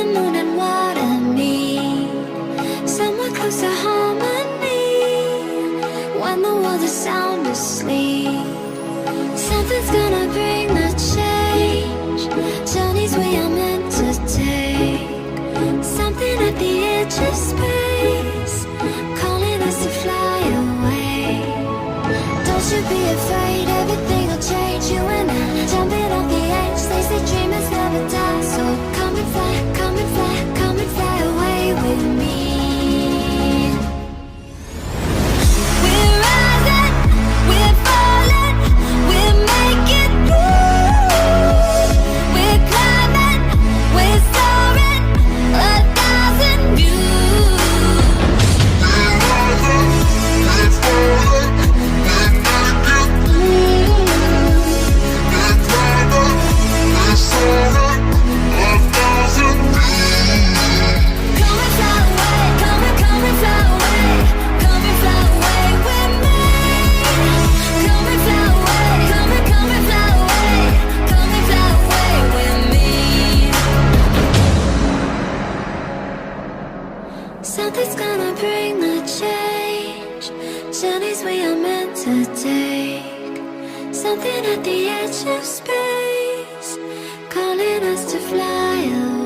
the moon and water need somewhere close to harmony. When the world is sound asleep, something's gonna bring the change. Journeys we are meant to take, something at the edge of space, calling us to fly away. Don't you be afraid, everything will change. You and I, jumping off the edge. They say dreamers never die, so come and fly, come and fly, come and fly away with me. We're rising, we're falling, we're making through. We're climbing, we're soaring, 1,000 views. We're rising, we're falling, we're making through. We're climbing, we're soaring, 1,000 views. Come and fly away, come and fly away, come and fly away with me. Come and fly away, come and fly away, come and fly away with me. Something's gonna bring the change. Journeys we are meant to take, something at the edge of space, calling us to fly away.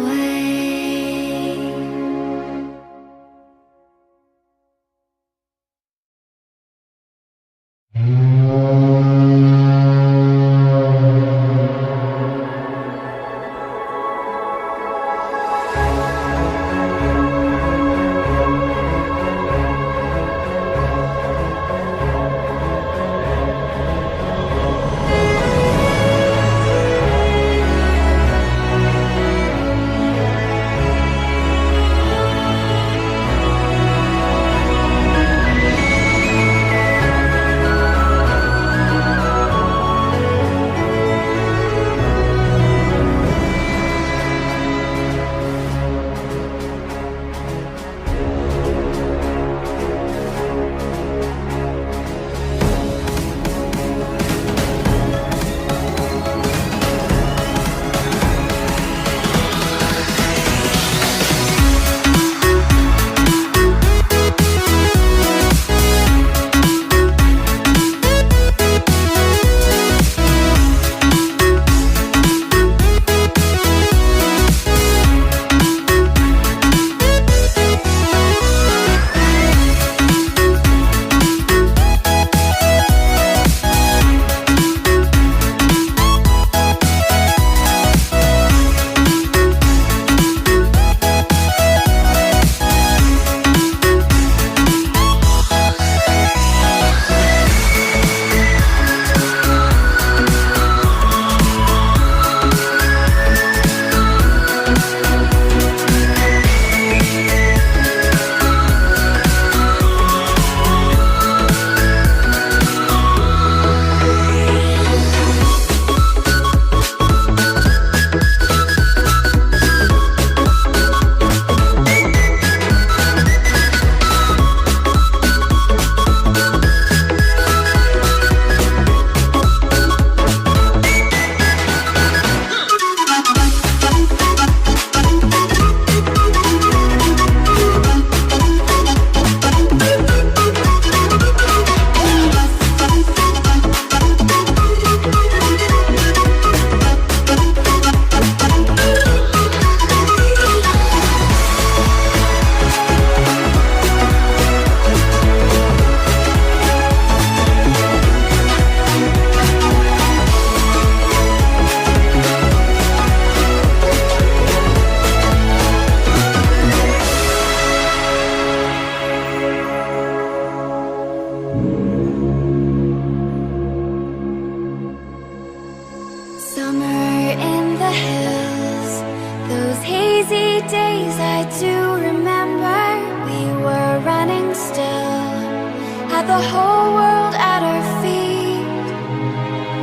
the whole world at our feet,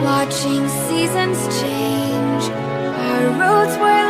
watching seasons change. Our roads were